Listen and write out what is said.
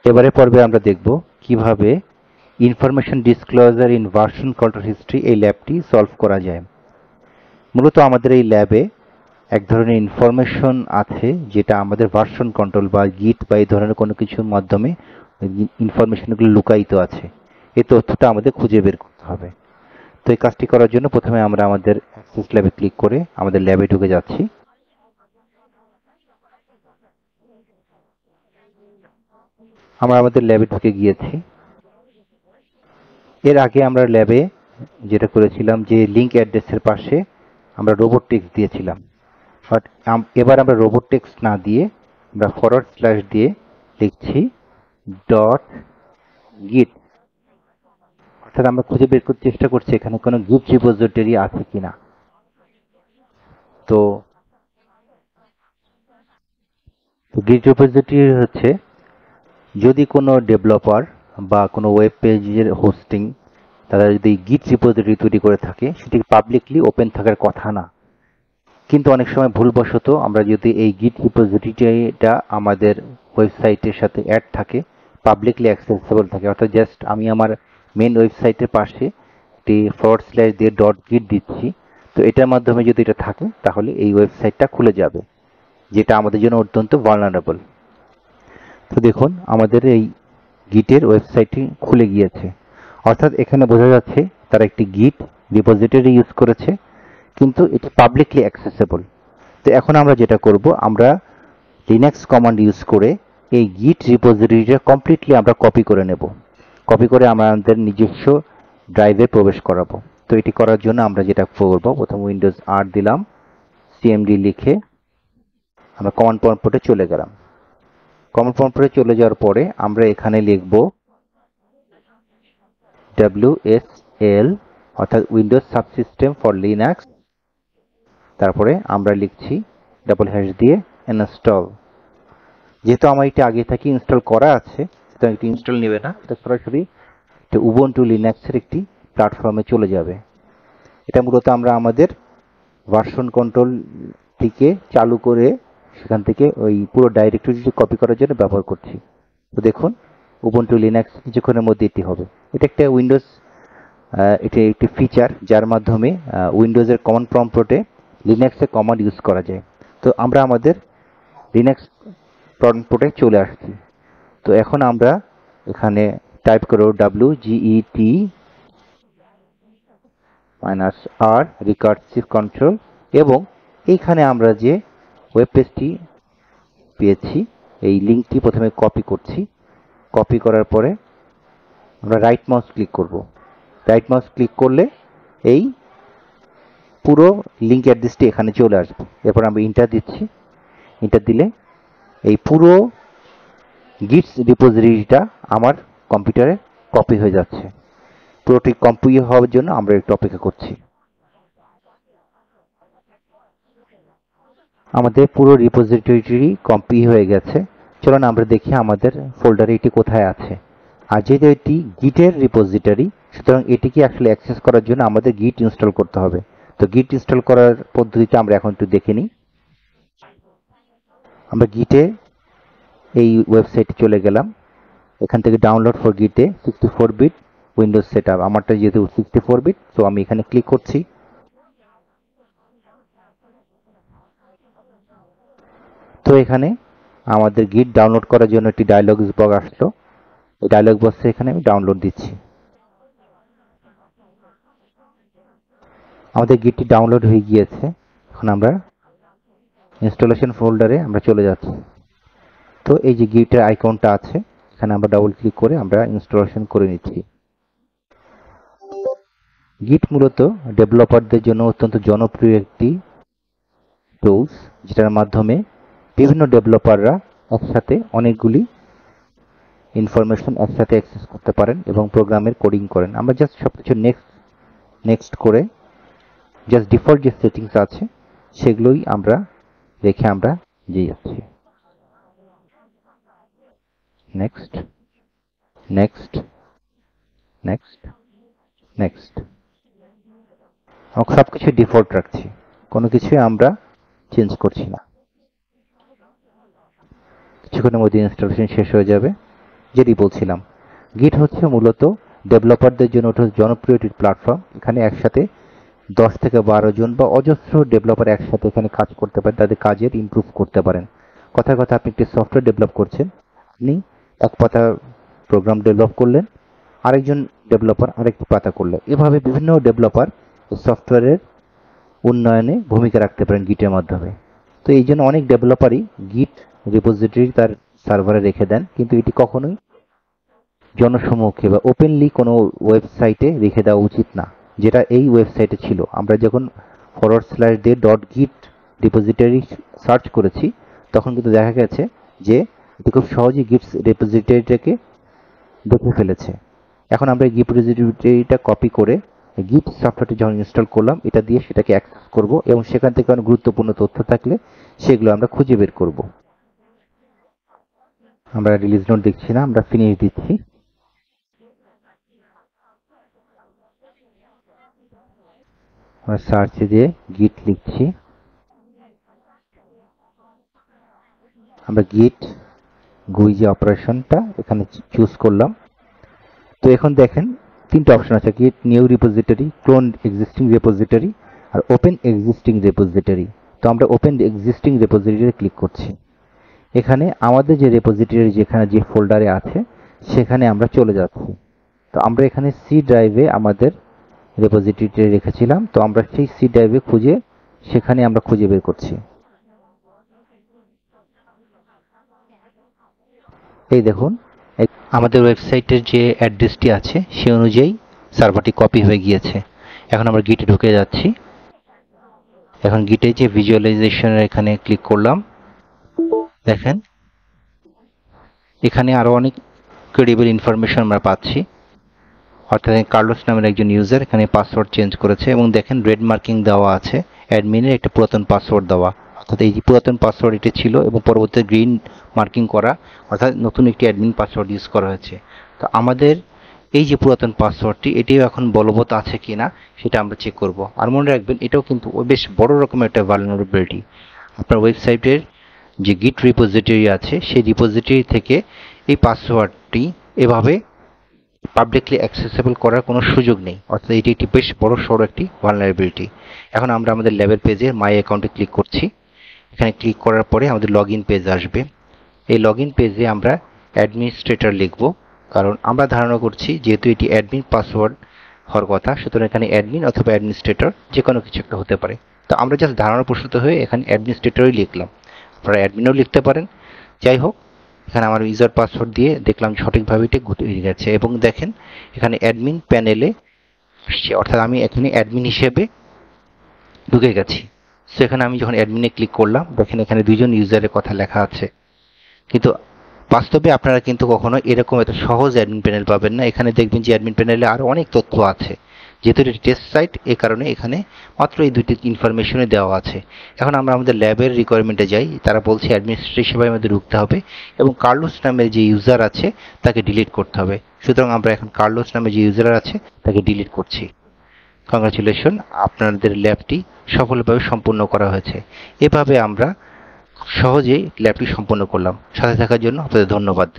এবারে পর্বে আমরা দেখব কিভাবে information disclosure in version control history এই ল্যাবটি সলভ করা যায়। মূলত আমাদের এই ল্যাবে এক ধরনের ইনফরমেশন আছে যেটা আমাদের ভার্সন কন্ট্রোল বা গিট বা এই ধরনের কোনো কিছুর মাধ্যমে ইনফরমেশনগুলো লুকায়িত আছে। এই তথ্যটা আমাদের খুঁজে বের করতে হবে। তো এই কাজটি করার জন্য প্রথমে আমরা আমাদের অ্যাক্সেস ল্যাবে ক্লিক করে আমাদের ল্যাবে ঢুকে যাচ্ছি। আমরা আমাদের ল্যাবে ঢুকে গিয়েছি। এর আগে আমরা ল্যাবে যেটা করেছিলাম যে লিঙ্ক অ্যাড্রেসের পাশে আমরা রোবট টেক্সট দিয়েছিলাম, বাট এবার আমরা রোবট টেক্সট না দিয়ে আমরা ফরওয়ার্ড স্ল্যাশ দিয়ে লিখছি ডট গিট, অর্থাৎ আমরা খুঁজে বের করতে চেষ্টা করছি এখানে কোনো গিট রিপোজিটরি আছে কিনা। তো গিট রিপোজিটরি হচ্ছে যদি কোনো ডেভেলপার বা কোনো ওয়েব পেজের হোস্টিং তারা যদি গিট রিপোজিটরি তৈরি করে থাকে সেটি পাবলিকলি ওপেন থাকার কথা না, কিন্তু অনেক সময় ভুলবশত আমরা যদি এই গিট রিপোজিটরিটা আমাদের ওয়েবসাইটের সাথে অ্যাড থাকে, পাবলিকলি অ্যাক্সেসেবল থাকে, অর্থাৎ জাস্ট আমি আমার মেন ওয়েবসাইটের পাশে একটি ফরওয়ার্ড স্ল্যাশ দিয়ে ডট গিট দিচ্ছি, তো এটার মাধ্যমে যদি এটা থাকে তাহলে এই ওয়েবসাইটটা খুলে যাবে, যেটা আমাদের জন্য অত্যন্ত ভালনারেবল। তো দেখুন আমাদের এই গিটের ওয়েবসাইটটি খুলে গিয়েছে, অর্থাৎ এখানে বোঝা যাচ্ছে তারা একটি গিট রিপোজিটরি ইউজ করেছে, কিন্তু এটি পাবলিকলি অ্যাক্সেসেবল। তো এখন আমরা যেটা করব, আমরা লিনাক্স কমান্ড ইউজ করে এই গিট রিপোজিটরিটা কমপ্লিটলি আমরা কপি করে নেব, কপি করে আমরা আমাদের নিজস্ব ড্রাইভে প্রবেশ করাবো। তো এটি করার জন্য আমরা যেটা করব, প্রথম উইন্ডোজ আর দিলাম, সিএমডি লিখে আমরা কমান্ড প্রম্পটে চলে গেলাম। কমান্ড প্রম্পটে চলে যাওয়ার পরে আমরা এখানে লিখব WSL, অর্থাৎ উইন্ডোজ সাবসিস্টেম ফর লিনাক্স, তারপরে আমরা লিখছি ডাবল হ্যাশ দিয়ে ইনস্টল। যেহেতু আমার এটা আগে থেকে ইনস্টল করা আছে সুতরাং এটি ইনস্টল নেবে না, এটা সরাসরি উবুন্টু লিনাক্সের একটি প্ল্যাটফর্মে চলে যাবে। এটা মূলত আমরা আমাদের ভার্সন কন্ট্রোলটিকে চালু করে সেখান থেকে ওই পুরো ডাইরেক্টরিটি কপি করার জন্য ব্যবহার করছি। তো দেখুন উবুন্টু লিনাক্স কিছুক্ষণের মধ্যে এটি হবে। এটা একটা উইন্ডোজ, এটি একটি ফিচার যার মাধ্যমে উইন্ডোজের কমান্ড প্রম্পটে লিনাক্সে কমান্ড ইউজ করা যায়। তো আমরা আমাদের লিনাক্স প্রম্পটে চলে আসছি। তো এখন আমরা এখানে টাইপ করব WGET -R রিকার্সিভ কন্ট্রোল, এবং এইখানে আমরা যে ওয়েব পেজটি পেয়েছি এই লিঙ্কটি প্রথমে কপি করছি। কপি করার পরে আমরা রাইট মাউস ক্লিক করব। রাইট মাউস ক্লিক করলে এই পুরো লিঙ্ক অ্যাড্রেসটি এখানে চলে আসবে। এরপর আমরা ইন্টার দিচ্ছি। ইন্টার দিলে এই পুরো গিটস রিপোজিটরিটা আমার কম্পিউটারে কপি হয়ে যাচ্ছে। পুরোটি কপি হওয়ার জন্য আমরা একটু অপেক্ষা করছি। আমাদের পুরো রিপোজিটরিটি কপি হয়ে গেছে। চলুন আমরা দেখি আমাদের ফোল্ডারে এটি কোথায় আছে। আর যেহেতু এটি গিটের রিপোজিটরি সুতরাং এটিকে আসলে অ্যাক্সেস করার জন্য আমাদের গিট ইনস্টল করতে হবে। তো গিট ইনস্টল করার পদ্ধতিটা আমরা এখন একটু দেখে নিই। আমরা গিটে এই ওয়েবসাইটে চলে গেলাম। এখান থেকে ডাউনলোড ফর গিটে 64 বিট উইন্ডোজ সেটআপ, আমারটা যেহেতু 64 বিট তো আমি এখানে ক্লিক করছি। তো এখানে আমাদের গিট ডাউনলোড করার জন্য একটি ডায়লগ বক্স আসলো। এই ডায়লগ বক্সে এখানে আমি ডাউনলোড দিচ্ছি। আমাদের গিটটি ডাউনলোড হয়ে গিয়েছে। এখন আমরা ইনস্টলেশন ফোল্ডারে আমরা চলে যাচ্ছি। তো এই যে গিটের আইকনটা আছে এখানে আমরা ডাবল ক্লিক করে আমরা ইনস্টলেশন করে নিচ্ছি। গিট মূলত ডেভেলপারদের জন্য অত্যন্ত জনপ্রিয় একটি টুলস, যেটার মাধ্যমে বিভিন্ন ডেভেলপাররা একসাথে অনেকগুলি ইনফরমেশন একসাথে অ্যাক্সেস করতে পারেন এবং প্রোগ্রামের কোডিং করেন। আমরা জাস্ট সবকিছু নেক্সট করে জাস্ট ডিফল্ট যে সেটিংস আছে সেগুলোই আমরা রেখে আমরা যে যাচ্ছি। Next, next, next, next. সবকিছু ডিফল্ট রাখছি, কোনো কিছুই আমরা চেঞ্জ করছি না। কিছুক্ষণের মধ্যে ইনস্টলেশন শেষ হয়ে যাবে। যেটি বলছিলাম, গিট হচ্ছে মূলত ডেভেলপারদের জন্য ওটা জনপ্রিয় একটি প্ল্যাটফর্ম। এখানে একসাথে 10 থেকে 12 জন বা অজস্র ডেভেলপার একসাথে এখানে কাজ করতে পারেন, তাদের কাজের ইমপ্রুভ করতে পারেন। কথার কথা, আপনি একটি সফটওয়্যার ডেভেলপ করছেন, আপনি এক পাতা প্রোগ্রাম ডেভেলপ করলেন, আরেকজন ডেভেলপার আরেকটি পাতা করলেন। এভাবে বিভিন্ন ডেভেলপার সফটওয়্যারের উন্নয়নে ভূমিকা রাখতে পারেন গিটের মাধ্যমে। তো এই জন্য অনেক ডেভেলপারই গিট রিপোজিটরি তার সার্ভারে রেখে দেন, কিন্তু এটি কখনোই জনসমক্ষে বা ওপেনলি কোনো ওয়েবসাইটে রেখে দেওয়া উচিত না, যেটা এই ওয়েবসাইটে ছিল। আমরা যখন /দিয়ে.git রিপোজিটরি সার্চ করেছি, তখন কিন্তু দেখা গেছে যে এটি খুব সহজেই গিট রিপোজিটরিটাকে দেখে ফেলেছে। এখন আমরা এই গিট রিপোজিটরিটা কপি করে গিট সফটওয়্যারটি যখন ইনস্টল করলাম, এটা দিয়ে সেটাকে অ্যাক্সেস করব এবং সেখান থেকে অনেক গুরুত্বপূর্ণ তথ্য থাকলে সেগুলো আমরা খুঁজে বের করব। আমরা রিলিজ নোট দেখছি না, আমরা ফিনিশ দিচ্ছি। আমরা সার্চে দিয়ে গিট লিখছি, আমরা গিট GUI যে অপারেশনটা এখানে চুজ করলাম। তো এখন দেখেন তিনটা অপশন আছে, Git new repository, clone existing repository আর ওপেন এক্সিস্টিং রিপোজিটরি। তো আমরা ওপেন এক্সিস্টিং রিপোজিটরি ক্লিক করছি। এখানে আমাদের যে রিপোজিটরি যেখানে যে ফোল্ডারে আছে সেখানে আমরা চলে যাচ্ছি। তো আমরা এখানে সি ড্রাইভে আমাদের রিপোজিটরিটা রেখেছিলাম, তো আমরা সেই সি ড্রাইভে খুঁজে সেখানে আমরা খুঁজে বের করছি। এই দেখুন, আমাদের ওয়েবসাইটের যে অ্যাড্রেসটি আছে সে অনুযায়ী সার্ভারটি কপি হয়ে গিয়েছে। এখন আমরা গিটে ঢুকে যাচ্ছি। এখন গিটে যে ভিজুয়ালাইজেশনের এখানে ক্লিক করলাম, দেখেন এখানে আরো অনেক ক্রেডিবল ইনফরমেশন আমরা পাচ্ছি। অর্থাৎ কার্লোস নামের একজন ইউজার এখানে পাসওয়ার্ড চেঞ্জ করেছে এবং দেখেন রেড মার্কিং দেওয়া আছে, অ্যাডমিনের একটা পুরাতন পাসওয়ার্ড দেওয়া। অর্থাৎ এই যে পুরাতন পাসওয়ার্ড এটা ছিল এবং পরবর্তীতে গ্রিন মার্কিং করা, অর্থাৎ নতুন একটি অ্যাডমিন পাসওয়ার্ড ইউজ করা হয়েছে। তো আমাদের এই যে পুরাতন পাসওয়ার্ডটি এটিও এখন বলবৎ আছে কিনা সেটা আমরা চেক করব। আর মনে রাখবেন, এটাও কিন্তু বেশ বড় রকমের একটা ভালনারেবিলিটি। আপনার ওয়েবসাইটের যে গিট রিপোজিটরি আছে সেই রিপোজিটরি থেকে এই পাসওয়ার্ডটি এভাবে পাবলিকলি অ্যাক্সেসেবল করার কোনো সুযোগ নেই। অর্থাৎ এটি একটি বেশ বড় সড়ো একটি ভালনারেবিলিটি। এখন আমরা আমাদের ল্যাবের পেজে মাই অ্যাকাউন্টে ক্লিক করছি। এখানে ক্লিক করার পরে আমাদের লগ ইন পেজ আসবে। এই লগ ইন পেজে আমরা অ্যাডমিনিস্ট্রেটর লিখব, কারণ আমরা ধারণা করছি যেহেতু এটি অ্যাডমিন পাসওয়ার্ড হওয়ার কথা, সুতরাং এখানে অ্যাডমিন অথবা অ্যাডমিনিস্ট্রেটর যে কোনো কিছু একটা হতে পারে। তো আমরা জাস্ট ধারণা প্রসূত হয়ে এখানে অ্যাডমিনিস্ট্রেটরই লিখলাম। আপনারা অ্যাডমিনও লিখতে পারেন। যাই হোক, এখানে আমার ইউজার পাসওয়ার্ড দিয়ে দেখলাম সঠিকভাবে এটি ঘুরে গেছে এবং দেখেন এখানে অ্যাডমিন প্যানেলে আসছে, অর্থাৎ আমি এখানে অ্যাডমিন হিসেবে ঢুকে গেছি। সো এখানে আমি যখন অ্যাডমিনে ক্লিক করলাম, দেখেন এখানে দুইজন ইউজারের কথা লেখা আছে, কিন্তু বাস্তবে আপনারা কিন্তু কখনো এরকম এত সহজ অ্যাডমিন প্যানেল পাবেন না। এখানে দেখবেন যে অ্যাডমিন প্যানেলে আরো অনেক তথ্য আছে। যেহেতু এটি টেস্ট সাইট, এ কারণে এখানে মাত্র এই দুটি ইনফরমেশনে দেওয়া আছে। এখন আমরা আমাদের ল্যাবের রিকোয়ারমেন্টে যাই। তারা বলছে অ্যাডমিনিস্ট্রেটর হিসেবে আমাদের ঢুকতে হবে এবং কার্লোস নামের যে ইউজার আছে তাকে ডিলিট করতে হবে। সুতরাং আমরা এখন কার্লোস নামের যে ইউজার আছে তাকে ডিলিট করছি। কংগ্রাচুলেশন, আপনাদের ল্যাবটি সফলভাবে সম্পূর্ণ করা হয়েছে। এভাবে আমরা সহজেই ল্যাবটি সম্পন্ন করলাম। সাথে থাকার জন্য আপনাদের ধন্যবাদ।